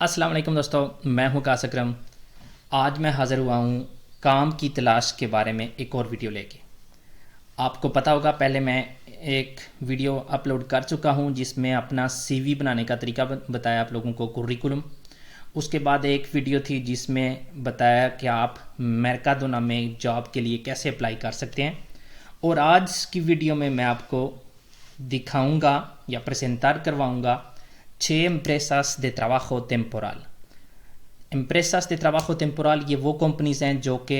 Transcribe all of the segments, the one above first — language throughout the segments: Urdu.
السلام علیکم دوستو، میں ہوں کاس اکرم۔ آج میں حاضر ہوا ہوں کام کی تلاش کے بارے میں ایک اور ویڈیو لے کے۔ آپ کو پتہ ہوگا پہلے میں ایک ویڈیو اپلوڈ کر چکا ہوں جس میں اپنا سی وی بنانے کا طریقہ بتایا آپ لوگوں کو، کوریکولم۔ اس کے بعد ایک ویڈیو تھی جس میں بتایا کہ آپ میرکادونا میں جاب کے لیے کیسے اپلائی کر سکتے ہیں، اور آج کی ویڈیو میں آپ کو دکھاؤں گا یا پریزنٹار کرواؤں گا 6 empresas de trabajo temporal۔ empresas de trabajo temporal یہ وہ کمپنیز ہیں جو کہ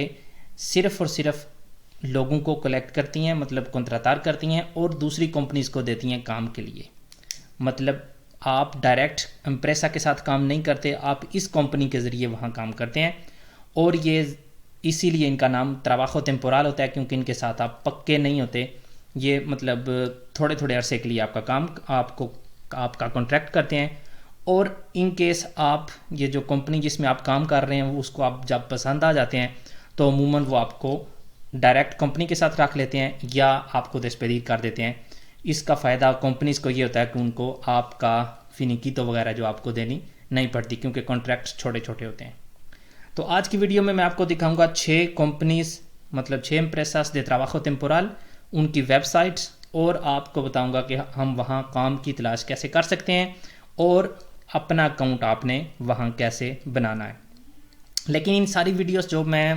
صرف اور صرف لوگوں کو کلیکٹ کرتی ہیں، مطلب کنتراتار کرتی ہیں، اور دوسری کمپنیز کو دیتی ہیں کام کے لیے۔ مطلب آپ ڈائریکٹ امپریسا کے ساتھ کام نہیں کرتے، آپ اس کمپنی کے ذریعے وہاں کام کرتے ہیں، اور یہ اسی لیے ان کا نام trabajo temporal ہوتا ہے، کیونکہ ان کے ساتھ آپ پکے نہیں ہوتے۔ یہ مطلب تھوڑے تھوڑے عرصے کے لیے آپ کا کام آپ کا کانٹریکٹ کرتے ہیں، اور ان کیس آپ یہ جو کمپنی جس میں آپ کام کر رہے ہیں اس کو آپ جب پسند آ جاتے ہیں تو عموماً وہ آپ کو ڈائریکٹ کمپنی کے ساتھ رکھ لیتے ہیں یا آپ کو دستبردار کر دیتے ہیں۔ اس کا فائدہ کمپنیز کو یہ ہوتا ہے کہ ان کو آپ کا فینیکیتو وغیرہ جو آپ کو دینی نہیں پڑتی، کیونکہ کانٹریکٹس چھوٹے چھوٹے ہوتے ہیں۔ تو آج کی ویڈیو میں آپ کو دکھاؤں گا 6 کمپنیز، مطلب 6 empresas de trabajo temporal، ان کی ویب سائٹس، اور آپ کو بتاؤں گا کہ ہم وہاں کام کی تلاش کیسے کر سکتے ہیں اور اپنا اکاؤنٹ آپ نے وہاں کیسے بنانا ہے۔ لیکن ان ساری ویڈیوز جو میں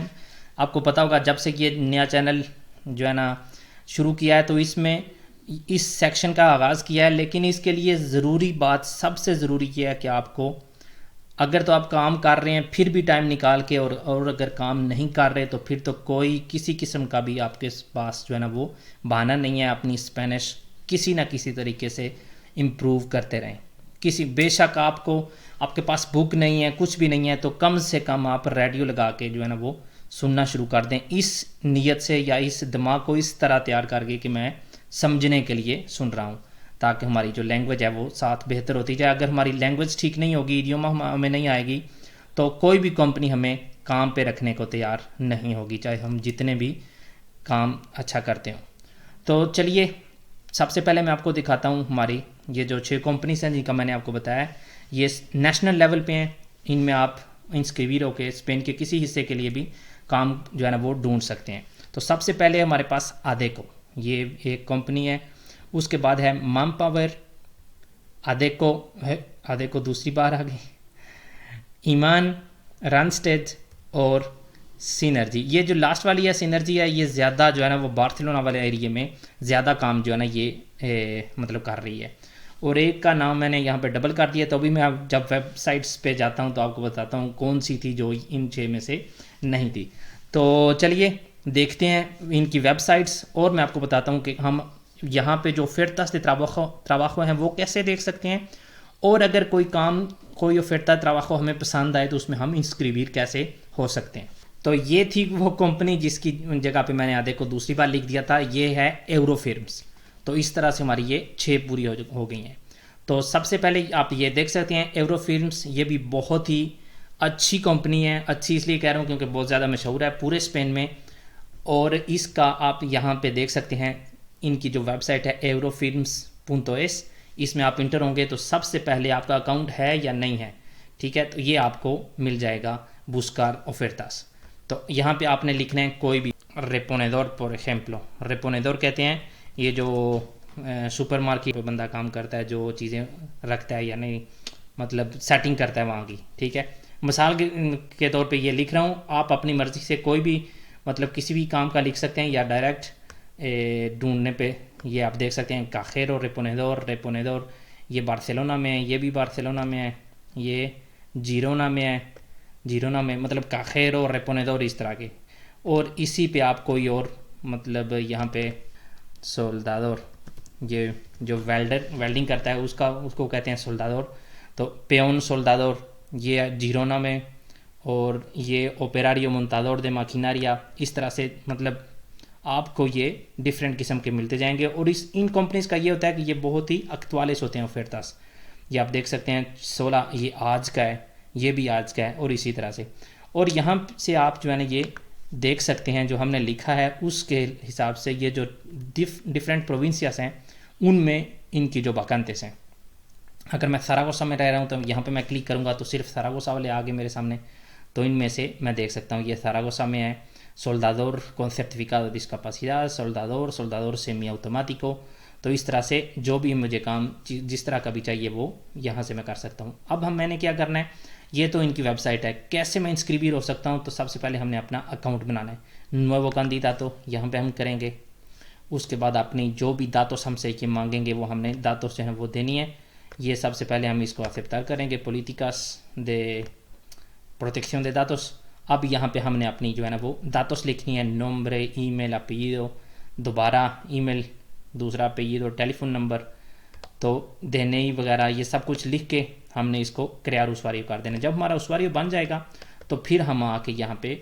آپ کو پتا ہوگا جب سے یہ نیا چینل جو ہے نا شروع کیا ہے تو اس میں اس سیکشن کا آغاز کیا ہے، لیکن اس کے لیے ضروری بات، سب سے ضروری یہ ہے کہ آپ کو اگر تو آپ کام کر رہے ہیں پھر بھی ٹائم نکال کے، اور اگر کام نہیں کر رہے تو پھر تو کوئی کسی قسم کا بھی آپ کے پاس جو ہے نا وہ بہانہ نہیں ہے، اپنی اسپینش کسی نہ کسی طریقے سے امپروو کرتے رہیں۔ بے شک آپ کے پاس بک نہیں ہے، کچھ بھی نہیں ہے، تو کم سے کم آپ ریڈیو لگا کے جو ہے نا وہ سننا شروع کر دیں، اس نیت سے یا اس دماغ کو اس طرح تیار کر کے کہ میں سمجھنے کے لیے سن رہا ہوں، تاکہ ہماری جو لینگویج ہے وہ ساتھ بہتر ہوتی جائے۔ اگر ہماری لینگویج ٹھیک نہیں ہوگی، ایڈیوم ہمیں نہیں آئے گی، تو کوئی بھی کمپنی ہمیں کام پہ رکھنے کو تیار نہیں ہوگی، چاہے ہم جتنے بھی کام اچھا کرتے ہوں۔ تو چلیے سب سے پہلے میں آپ کو دکھاتا ہوں ہماری یہ جو 6 کمپنیز ہیں جن کا میں نے آپ کو بتایا ہے، یہ نیشنل لیول پہ ہیں۔ ان میں آپ انسکریبیرو کے اسپین کے کسی حصے کے لیے بھی کام جو ہے نا وہ ڈھونڈ سکتے ہیں۔ تو سب سے پہلے ہمارے پاس آدیکو، یہ ایک کمپنی ہے۔ اس کے بعد ہے مام پاور، آدیکو دوسری بار آ گئی، ایمان، رانسٹیڈ اور سینرجی۔ یہ جو لاسٹ والی ہے سینرجی ہے، یہ زیادہ جو ہے نا وہ بارسلونا والے ایریے میں زیادہ کام جو ہے نا یہ مطلب کر رہی ہے، اور ایک کا نام میں نے یہاں پہ ڈبل کر دیا، تو ابھی میں جب ویب سائٹس پہ جاتا ہوں تو آپ کو بتاتا ہوں کون سی تھی جو ان 6 میں سے نہیں تھی۔ تو چلیے دیکھتے ہیں ان کی ویب سائٹس، اور میں آپ کو بتاتا ہوں کہ ہم یہاں پہ جو ofertas de trabajo ہیں وہ کیسے دیکھ سکتے ہیں، اور اگر کوئی oferta de trabajo ہمیں پسند آئے تو اس میں ہم انسکریبیر کیسے ہو سکتے ہیں۔ تو یہ تھی وہ کمپنی جس کی جگہ پہ میں نے آدھے کو دوسری بار لکھ دیا تھا، یہ ہے ایورو فرمز۔ تو اس طرح سے ہماری یہ 6 پوری ہو گئی ہیں۔ تو سب سے پہلے آپ یہ دیکھ سکتے ہیں ایورو فرمز، یہ بھی بہت ہی اچھی کمپنی ہے۔ اچھی اس لیے کہہ رہا ہوں کیونکہ بہت زیادہ مشہور ہے پورے اسپین میں، اور اس کا آپ یہاں پہ دیکھ سکتے ہیں ان کی جو ویب سائٹ ہے eurofirms.es، اس میں آپ انٹر ہوں گے تو سب سے پہلے آپ کا اکاؤنٹ ہے یا نہیں ہے، ٹھیک ہے، تو یہ آپ کو مل جائے گا بسکار ofertas۔ تو یہاں پہ آپ نے لکھنا ہے کوئی بھی ریپونیدور، por ejemplo ریپونیدور کہتے ہیں یہ جو سپر مارکیٹ پہ بندہ کام کرتا ہے، جو چیزیں رکھتا ہے، یعنی مطلب سیٹنگ کرتا ہے وہاں کی، ٹھیک ہے۔ مثال کے طور پہ یہ لکھ رہا ہوں، آپ اپنی مرضی سے کوئی بھی مطلب کسی بھی کام کا لکھ سکتے ہیں، یا ڈائریکٹ ڈھونڈنے پہ یہ آپ دیکھ سکتے ہیں کاخیرو ریپونیدور، یہ بارسلونا میں ہے، یہ بھی بارسلونا میں ہے، یہ جیرونا میں ہے، جیرونا میں مطلب کاخیرو ریپونیدور اس طرح کے، اور اسی پہ آپ کوئی اور مطلب یہاں پہ سولدادور، یہ جو ویلڈنگ کرتا ہے اس کو کہتے ہیں سولدادور، تو پیون سولدادور یہ جیرونا میں، اور یہ اوپیراریو مونتادور دے ماکیناریا، اس طرح سے مطلب آپ کو یہ ڈیفرنٹ قسم کے ملتے جائیں گے۔ اور ان کمپنیز کا یہ ہوتا ہے کہ یہ بہت ہی ایکچوالس ہوتے ہیں ofertas، یہ آپ دیکھ سکتے ہیں 16 یہ آج کا ہے، یہ بھی آج کا ہے، اور اسی طرح سے۔ اور یہاں سے آپ جو ہے نا یہ دیکھ سکتے ہیں جو ہم نے لکھا ہے اس کے حساب سے یہ جو ڈیفرنٹ پروونسیاس ہیں ان میں ان کی جو ویکنٹیز ہیں۔ اگر میں ساراگوسا میں رہ رہا ہوں تو یہاں پہ میں کلک کروں گا تو صرف ساراگوسا والے آگے میرے سامنے. تو ان میں سے میں دیکھ سکتا ہوں یہ ساراگوسا میں ہے, soldador con certificado de discapacidad, soldador semi automático. تو اس طرح سے جو بھی مجھے کام جس طرح کا بھی چاہیے وہ یہاں سے میں کر سکتا ہوں. اب میں نے کیا کرنا ہے, یہ تو ان کی ویب سائٹ ہے, کیسے میں انسکریبیر ہو سکتا ہوں؟ تو سب سے پہلے ہم نے اپنا اکاؤنٹ بنانا ہے. nuevo candidato یہاں پہ ہم کریں گے. اس کے بعد اپنی جو بھی داتوس ہم سے یہ مانگیں گے وہ ہم نے داتوس جو ہے وہ دینی ہے. یہ سب سے پہلے ہم اس کو aceptar کریں گے, políticas de protección de datos. اب یہاں پہ ہم نے اپنی جو ہے نا وہ داتوس لکھنی ہے, nombre, ای میل, apellido, دوبارہ ای میل, دوسرا apellido, ٹیلی فون نمبر, تو DNI وغیرہ یہ سب کچھ لکھ کے ہم نے اس کو crear usuario کر دینا. جب ہمارا usuario بن جائے گا تو پھر ہم آ کے یہاں پہ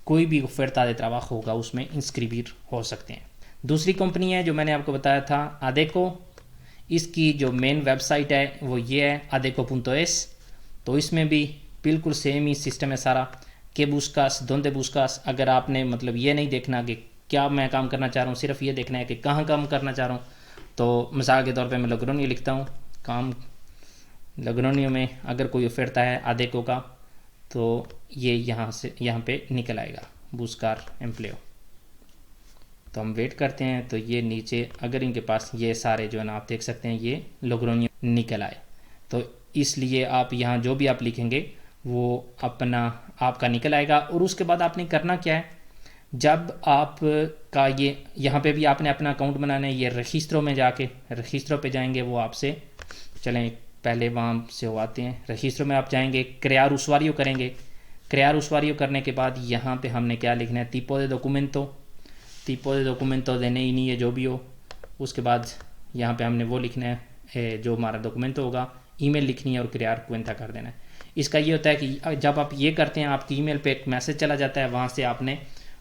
کوئی بھی oferta de trabajo ہوگا اس میں انسکریبیر ہو سکتے ہیں. دوسری کمپنی ہے جو میں نے آپ کو بتایا تھا ADECO. اس کی جو مین ویب سائٹ ہے وہ یہ ہے adeco.es. تو اس میں بھی بالکل سیم ہی سسٹم ہے سارا, کہ بوسکاس دونde بوسکاس. اگر آپ نے مطلب یہ نہیں دیکھنا کہ کیا میں کام کرنا چاہ رہا ہوں, صرف یہ دیکھنا ہے کہ کہاں کام کرنا چاہ رہا ہوں, تو مثال کے طور پہ میں لگرونیو لکھتا ہوں, کام لگرونیو میں اگر کوئی oferta ہے ADECO کا تو یہ یہاں پہ نکل آئے گا, بوسکار ایمپلیو. تو ہم ویٹ کرتے ہیں, تو یہ نیچے اگر ان کے پاس یہ سارے جو ہے نا آپ دیکھ سکتے ہیں یہ لوگرونیو نکل آئے. تو اس لیے آپ یہاں جو بھی آپ لکھیں گے وہ اپنا آپ کا نکل آئے گا. اور اس کے بعد آپ نے کرنا کیا ہے, جب آپ کا یہاں پہ بھی آپ نے اپنا اکاؤنٹ بنانا ہے. یہ رجسٹرو میں جا کے رجسٹرو پہ جائیں گے, وہ آپ سے چلیں پہلے وہاں سے ہو آتے ہیں. رجسٹرو میں آپ جائیں گے, crear usuario کریں گے. crear usuario کرنے کے بعد یہاں پہ ہم نے کیا لکھنا ہے, tipo de documento DNI نہیں ہے جو بھی ہو. اس کے بعد یہاں پہ ہم نے وہ لکھنا ہے جو ہمارا ڈاکومنٹ ہوگا, ای میل لکھنی ہے اور crear cuenta کر دینا ہے. اس کا یہ ہوتا ہے کہ جب آپ یہ کرتے ہیں آپ کی ای میل پہ ایک میسج چلا جاتا ہے, وہاں سے آپ نے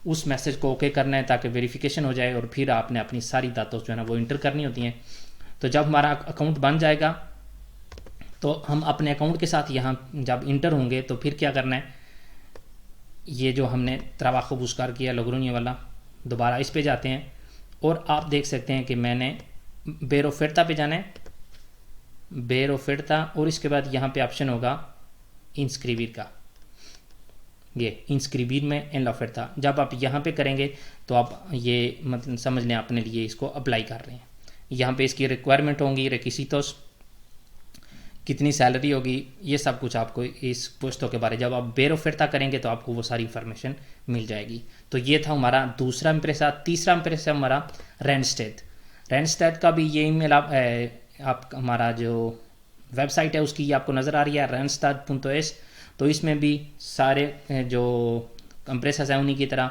اس میسج کو اوکے کرنا ہے تاکہ ویریفیکیشن ہو جائے, اور پھر آپ نے اپنی ساری داتوں جو ہے نا وہ انٹر کرنی ہوتی ہیں. تو جب ہمارا اکاؤنٹ بن جائے گا تو ہم اپنے اکاؤنٹ کے ساتھ یہاں جب انٹر ہوں گے تو پھر کیا کرنا ہے, یہ جو ہم نے trabajo buscar کیا لوگرونیو والا, دوبارہ اس پہ جاتے ہیں اور آپ دیکھ سکتے ہیں کہ میں نے ver oferta پہ جانا ہے, ver oferta, اور اس کے بعد یہاں پہ آپشن ہوگا انسکریبیر کا, یہ انسکریبیر میں en la oferta. جب آپ یہاں پہ کریں گے تو آپ یہ مطلب سمجھ لیں اپنے لیے اس کو اپلائی کر رہے ہیں. یہاں پہ اس کی ریکوائرمنٹ ہوں گی, ریکویزیٹوس, کتنی سیلری ہوگی, یہ سب کچھ آپ کو اس پوسٹوں کے بارے جب آپ ver oferta کریں گے تو آپ کو وہ ساری انفارمیشن مل جائے گی. تو یہ تھا ہمارا دوسرا امپریسا. تیسرا امپریسا ہمارا رینسٹیڈ کا بھی یہ ای میل آپ ہمارا جو ویب سائٹ ہے اس کی آپ کو نظر آ رہی ہے randstad.es. تو اس میں بھی سارے جو امپریساز ہیں انہی کی طرح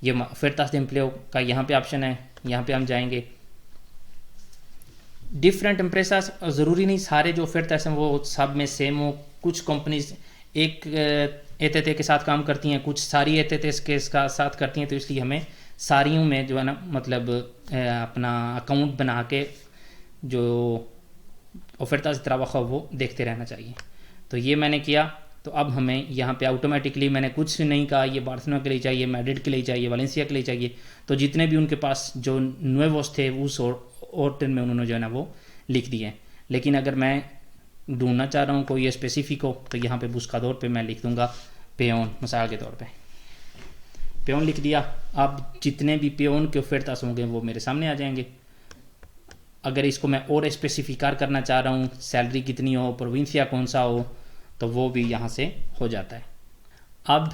یہ ofertas de empleo کا یہاں پہ آپشن ہے, یہاں پہ ہم جائیں گے. ڈفرینٹ امپریساز ضروری نہیں سارے جو ofertas ہیں وہ سب میں سیم ہو. کچھ کمپنیز ایک ایتھے کے ساتھ کام کرتی ہیں, کچھ ساری ایتھے کے ساتھ کرتی ہیں, تو اس لیے ہمیں ساریوں میں جو ہے نا مطلب اپنا اکاؤنٹ بنا کے جو ofertas de trabajo وہ دیکھتے رہنا چاہیے. تو یہ میں نے کیا. تو اب ہمیں یہاں پہ آٹومیٹکلی میں نے کچھ نہیں کہا یہ بارسلونا کے لیے چاہیے, میڈرڈ کے لیے چاہیے, ویلنسیا کے لیے چاہیے. تو جتنے بھی ان کے پاس جو نویوس تھے اس اورٹن میں انہوں نے جو ہے نا وہ لکھ دیے. لیکن اگر میں ڈھونڈنا چاہ رہا ہوں کوئی اسپیسیفک ہو تو یہاں پہ بسکادور پہ میں لکھ دوں گا پیون, مثال کے طور پہ پیون لکھ دیا. اب جتنے بھی پیون کے ofertas ہوں گے وہ میرے سامنے آ جائیں گے. اگر اس کو میں اور اسپیسیفکار کرنا چاہ رہا ہوں, سیلری کتنی ہو, پروونسیا کون سا ہو, تو وہ بھی یہاں سے ہو جاتا ہے. اب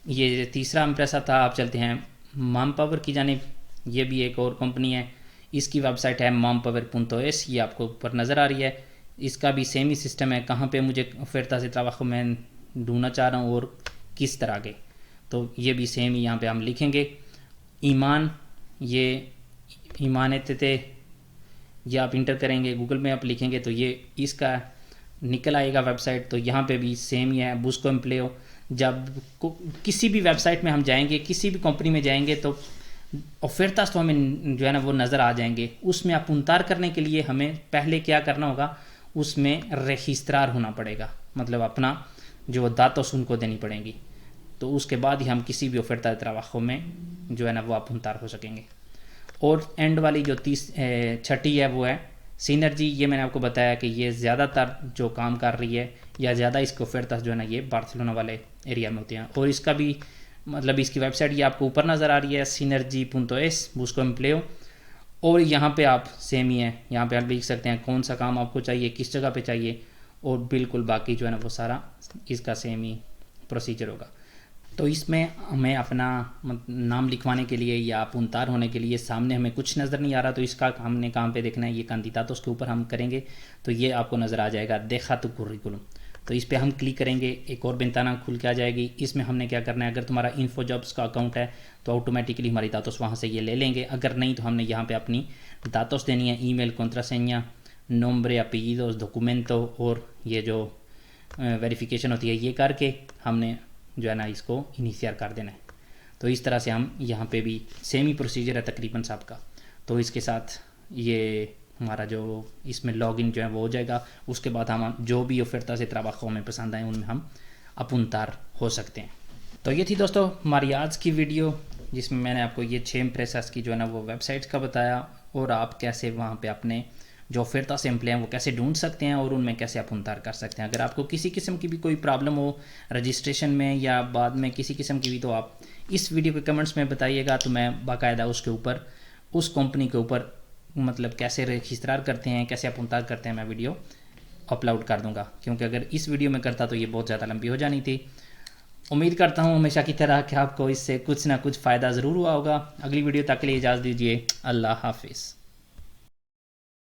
یہ تیسرا امپریسا تھا. آپ چلتے ہیں مام پاور کی جانب. یہ بھی ایک اور کمپنی ہے, اس کی ویب سائٹ ہے mampower.es. یہ آپ کو اوپر نظر آ رہی ہے. اس کا بھی سیم ہی سسٹم ہے, کہاں پہ مجھے ofertas de trabajo میں ڈھونڈنا چاہ رہا ہوں اور کس طرح کے. تو یہ بھی سیم ہی یہاں پہ ہم لکھیں گے. ایمان, یہ ایمان تھے یہ آپ انٹر کریں گے, گوگل میں آپ لکھیں گے تو یہ اس کا نکل آئے گا ویب سائٹ. تو یہاں پہ بھی سیم ہی ہے بوسکو ایمپلیو. جب کسی بھی ویب سائٹ میں ہم جائیں گے, کسی بھی کمپنی میں جائیں گے, تو ofertas تو ہمیں جو ہے نا وہ نظر آ جائیں گے. اس میں اپنتار کرنے کے لیے ہمیں پہلے کیا کرنا ہوگا, اس میں رجسٹرار ہونا پڑے گا, مطلب اپنا جو داتوس ان کو دینی پڑیں گی. تو اس کے بعد ہی ہم کسی بھی oferta de trabajo میں جو ہے نا وہ اپنتار ہو سکیں گے. اور اینڈ والی جو چھٹی ہے وہ ہے سینرجی یہ میں نے آپ کو بتایا کہ یہ زیادہ تر جو کام کر رہی ہے یا زیادہ اس کو ofertas جو ہے نا یہ بارسلونا والے ایریا میں ہوتے ہیں. اور اس کا بھی مطلب اس کی ویب سائٹ یہ آپ کو اوپر نظر آ رہی ہے synergy.es busco empleo. اور یہاں پہ آپ سیم ہی ہیں, یہاں پہ آپ لکھ سکتے ہیں کون سا کام آپ کو چاہیے, کس جگہ پہ چاہیے, اور بالکل باقی جو ہے نا وہ سارا اس کا سیم ہی پروسیجر ہوگا. تو اس میں ہمیں اپنا نام لکھوانے کے لیے یا اپونتار ہونے کے لیے سامنے ہمیں کچھ نظر نہیں آ رہا, تو اس کا ہم نے کام پہ دیکھنا ہے یہ candidatos کے اوپر ہم کریں گے تو یہ آپ کو نظر آ جائے گا دیکھا تو curriculum. تو اس پہ ہم کلک کریں گے, ایک اور بنتانا کھل کے آ جائے گی. اس میں ہم نے کیا کرنا ہے, اگر تمہارا انفو جابس کا اکاؤنٹ ہے تو آٹومیٹکلی ہماری داتوس وہاں سے یہ لے لیں گے, اگر نہیں تو ہم نے یہاں پہ اپنی داتوس دینی ہے, ای میل, contraseña, nombre, apellidos, documento, اور یہ جو ویریفیکیشن ہوتی ہے یہ کر کے ہم نے جو ہے نا اس کو انیشیئر کر دینا ہے. تو اس طرح سے ہم یہاں پہ بھی سیم ہی پروسیجر ہے تقریباً سب کا. تو اس کے ساتھ یہ ہمارا جو اس میں لاگ ان جو ہے وہ ہو جائے گا. اس کے بعد ہم جو بھی ofertas de trabajo ہمیں پسند آئیں ان میں ہم اپونتار ہو سکتے ہیں. تو یہ تھی دوستو ہماری آج کی ویڈیو, جس میں میں نے آپ کو یہ 6 امپریسس کی جو ہے نا وہ ویب سائٹس کا بتایا, اور آپ کیسے وہاں پہ اپنے جو ofertas امپلے ہیں وہ کیسے ڈھونڈ سکتے ہیں اور ان میں کیسے اپونتار کر سکتے ہیں. اگر آپ کو کسی قسم کی بھی کوئی پرابلم ہو رجسٹریشن میں یا بعد میں کسی قسم کی بھی, تو آپ اس ویڈیو کے کمنٹس میں بتائیے گا, تو میں باقاعدہ اس کے اوپر اس کمپنی کے اوپر مطلب کیسے رجسٹرار کرتے ہیں, کیسے اپونتار کرتے ہیں, میں ویڈیو اپلوڈ کر دوں گا. کیونکہ اگر اس ویڈیو میں کرتا تو یہ بہت زیادہ لمبی ہو جانی تھی. امید کرتا ہوں ہمیشہ کی طرح کہ آپ کو اس سے کچھ نہ کچھ فائدہ ضرور ہوا ہوگا. اگلی ویڈیو تک کے لیے اجازت دیجیے. اللہ حافظ.